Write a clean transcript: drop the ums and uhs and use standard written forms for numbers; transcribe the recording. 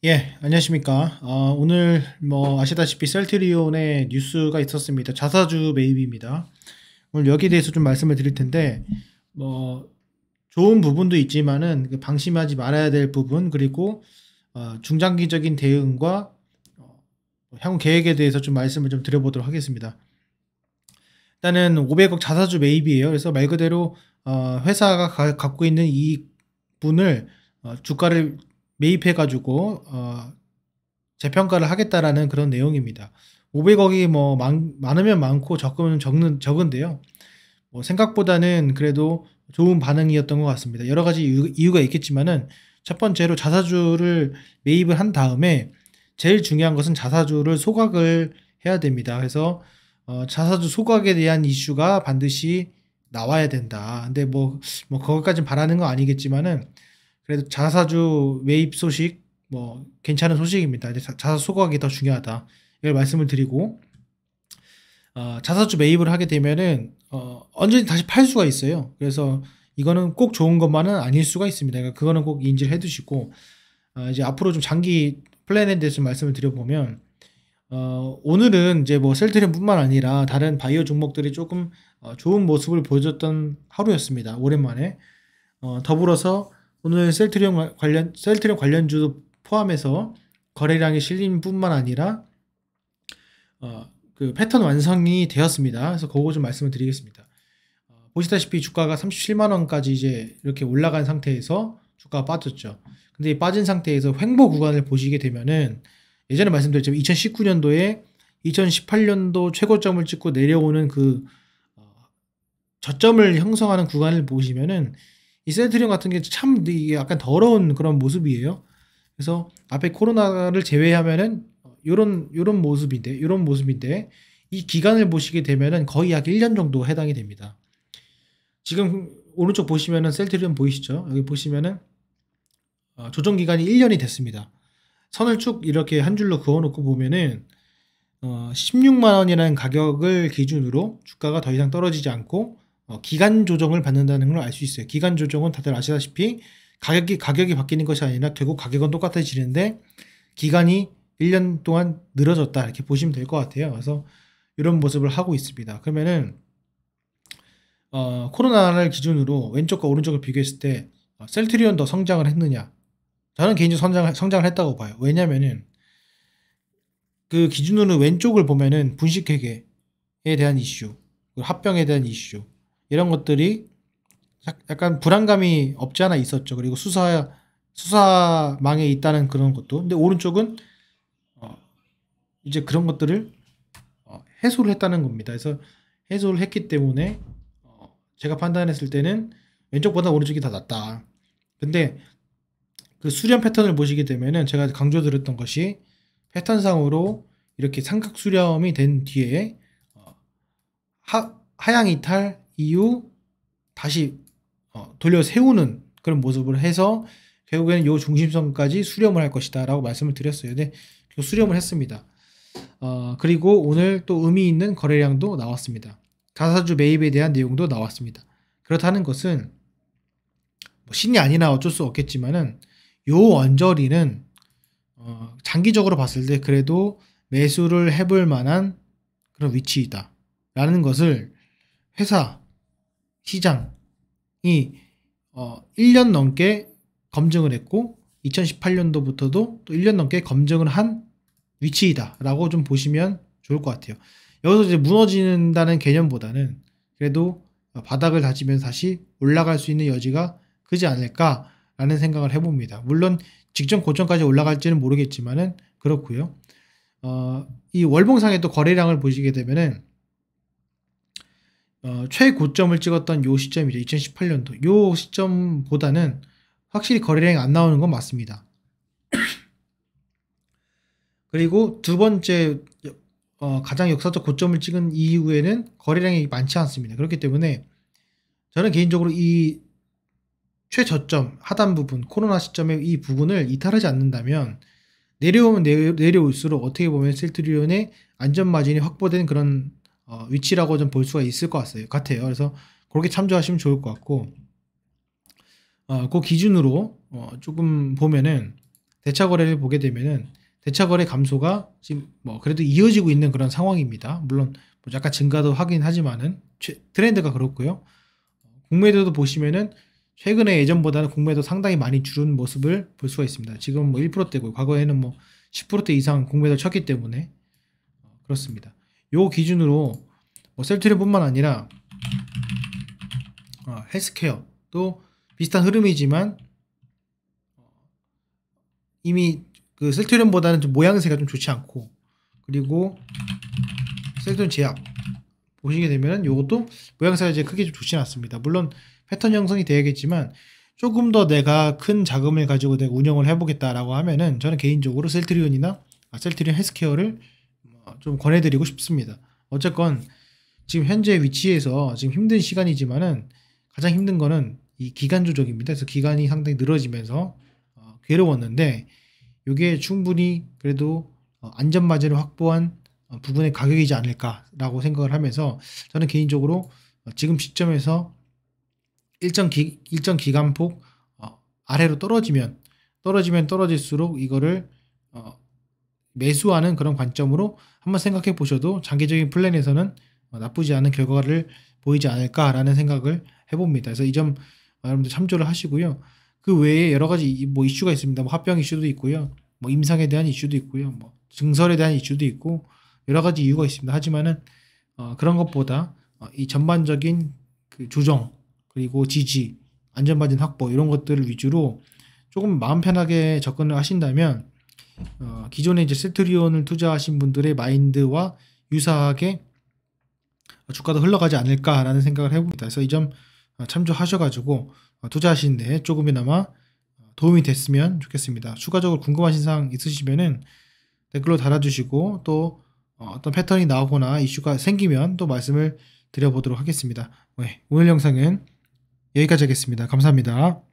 예, 안녕하십니까. 오늘 아시다시피 셀트리온의 뉴스가 있었습니다. 자사주 매입입니다. 오늘 여기에 대해서 좀 말씀을 드릴 텐데, 뭐, 좋은 부분도 있지만은 그 방심하지 말아야 될 부분, 그리고 중장기적인 대응과 향후 계획에 대해서 좀 말씀을 좀 드려보도록 하겠습니다. 일단은 500억 자사주 매입이에요. 그래서 말 그대로 회사가 갖고 있는 이익분을 주가를 매입해가지고 재평가를 하겠다라는 그런 내용입니다. 500억이 뭐 많으면 많고 적으면 적은데요. 뭐 생각보다는 그래도 좋은 반응이었던 것 같습니다. 여러 가지 이유가 있겠지만은 첫 번째로 자사주를 매입을 한 다음에 제일 중요한 것은 자사주를 소각을 해야 됩니다. 그래서 자사주 소각에 대한 이슈가 반드시 나와야 된다. 근데 거기까지는 바라는 건 아니겠지만은 그래도 자사주 매입 소식 괜찮은 소식입니다. 이제 자사주 소각이 더 중요하다. 이걸 말씀을 드리고 자사주 매입을 하게 되면은 언제든지 다시 팔 수가 있어요. 그래서 이거는 꼭 좋은 것만은 아닐 수가 있습니다. 그러니까 그거는 꼭 인지를 해두시고 이제 앞으로 좀 장기 플랜에 대해서 말씀을 드려보면 오늘은 이제 셀트리온뿐만 아니라 다른 바이오 종목들이 조금 좋은 모습을 보여줬던 하루였습니다. 오랜만에 더불어서 오늘 셀트리온 관련주도 포함해서 거래량이 실린 뿐만 아니라 그 패턴 완성이 되었습니다. 그래서 그거 좀 말씀을 드리겠습니다. 보시다시피 주가가 37만 원까지 이제 이렇게 올라간 상태에서 주가가 빠졌죠. 근데 이 빠진 상태에서 횡보 구간을 보시게 되면은 예전에 말씀드렸지만 2019년도에 2018년도 최고점을 찍고 내려오는 그 저점을 형성하는 구간을 보시면은 이 셀트리온 같은 게 참 이게 약간 더러운 그런 모습이에요. 그래서 앞에 코로나를 제외하면은 요런 모습인데 이 기간을 보시게 되면은 거의 약 1년 정도 해당이 됩니다. 지금 오른쪽 보시면은 셀트리온 보이시죠? 여기 보시면은 조정 기간이 1년이 됐습니다. 선을 쭉 이렇게 한 줄로 그어 놓고 보면은 16만 원이라는 가격을 기준으로 주가가 더 이상 떨어지지 않고 기간 조정을 받는다는 걸 알 수 있어요. 기간 조정은 다들 아시다시피 가격이 바뀌는 것이 아니라 결국 가격은 똑같아지는데 기간이 1년 동안 늘어졌다 이렇게 보시면 될 것 같아요. 그래서 이런 모습을 하고 있습니다. 그러면은 코로나를 기준으로 왼쪽과 오른쪽을 비교했을 때 셀트리온 더 성장을 했느냐? 저는 개인적으로 성장을 했다고 봐요. 왜냐면은 그 기준으로 왼쪽을 보면은 분식회계에 대한 이슈, 합병에 대한 이슈 이런 것들이 약간 불안감이 없지 않아 있었죠. 그리고 수사망에 있다는 그런 것도. 근데 오른쪽은 이제 그런 것들을 해소를 했다는 겁니다. 그래서 해소를 했기 때문에 제가 판단했을 때는 왼쪽보다 오른쪽이 더 낫다. 근데 그 수렴 패턴을 보시게 되면은 제가 강조드렸던 것이 패턴상으로 이렇게 삼각 수렴이 된 뒤에 하향 이탈 이후 다시 돌려 세우는 그런 모습을 해서 결국에는 요 중심선까지 수렴을 할 것이다 라고 말씀을 드렸어요. 근데 수렴을 했습니다. 그리고 오늘 또 의미 있는 거래량도 나왔습니다. 자사주 매입에 대한 내용도 나왔습니다. 그렇다는 것은 신이 아니나 어쩔 수 없겠지만은 요 언저리는 장기적으로 봤을 때 그래도 매수를 해볼 만한 그런 위치이다 라는 것을 회사 시장이 1년 넘게 검증을 했고 2018년도부터도 또 1년 넘게 검증을 한 위치이다 라고 좀 보시면 좋을 것 같아요. 여기서 이제 무너진다는 개념보다는 그래도 바닥을 다지면서 다시 올라갈 수 있는 여지가 크지 않을까라는 생각을 해봅니다. 물론 직전 고점까지 올라갈지는 모르겠지만은 그렇고요. 이 월봉상의 또 거래량을 보시게 되면은 최고점을 찍었던 요 시점이죠. 2018년도 요 시점보다는 확실히 거래량이 안 나오는 건 맞습니다. 그리고 두 번째 가장 역사적 고점을 찍은 이후에는 거래량이 많지 않습니다. 그렇기 때문에 저는 개인적으로 이 최저점 하단 부분 코로나 시점의 이 부분을 이탈하지 않는다면 내려오면 내려올수록 어떻게 보면 셀트리온의 안전마진이 확보된 그런 위치라고 좀 볼 수가 있을 것 같아요. 그래서 그렇게 참조하시면 좋을 것 같고 그 기준으로 조금 보면은 대차 거래를 보게 되면은 대차 거래 감소가 지금 뭐 그래도 이어지고 있는 그런 상황입니다. 물론 뭐 약간 증가도 하긴 하지만은 트렌드가 그렇고요. 공매도도 보시면은 최근에 예전보다는 공매도 상당히 많이 줄은 모습을 볼 수가 있습니다. 지금 뭐 1%대고 과거에는 뭐 10%대 이상 공매도를 쳤기 때문에 그렇습니다. 요 기준으로 뭐 셀트리온뿐만 아니라 헬스케어도 비슷한 흐름이지만 이미 그 셀트리온보다는 좀 모양새가 좀 좋지 않고, 그리고 셀트리온 제약 보시게 되면 이것도 모양새가 이제 크게 좀 좋지는 않습니다. 물론 패턴 형성이 되겠지만 조금 더 내가 큰 자금을 가지고 내가 운영을 해보겠다라고 하면은 저는 개인적으로 셀트리온이나 셀트리온 헬스케어를 좀 권해드리고 싶습니다. 어쨌건 지금 현재 위치에서 지금 힘든 시간이지만은 가장 힘든 거는 이 기간 조정입니다. 그래서 기간이 상당히 늘어지면서 괴로웠는데 이게 충분히 그래도 안전마진을 확보한 부분의 가격이지 않을까라고 생각을 하면서 저는 개인적으로 지금 시점에서 일정 기간폭 아래로 떨어지면 떨어질수록 이거를 매수하는 그런 관점으로 한번 생각해 보셔도 장기적인 플랜에서는 나쁘지 않은 결과를 보이지 않을까라는 생각을 해봅니다. 그래서 이 점 여러분들 참조를 하시고요. 그 외에 여러 가지 뭐 이슈가 있습니다. 뭐 합병 이슈도 있고요. 뭐 임상에 대한 이슈도 있고요. 뭐 증설에 대한 이슈도 있고 여러 가지 이유가 있습니다. 하지만은 그런 것보다 이 전반적인 그 조정 그리고 지지, 안전마진 확보 이런 것들을 위주로 조금 마음 편하게 접근을 하신다면 기존에 이제 셀트리온을 투자하신 분들의 마인드와 유사하게 주가도 흘러가지 않을까라는 생각을 해봅니다. 그래서 이 점 참조하셔가지고 투자하시는데 조금이나마 도움이 됐으면 좋겠습니다. 추가적으로 궁금하신 사항 있으시면은 댓글로 달아주시고 또 어떤 패턴이 나오거나 이슈가 생기면 또 말씀을 드려보도록 하겠습니다. 네, 오늘 영상은 여기까지 하겠습니다. 감사합니다.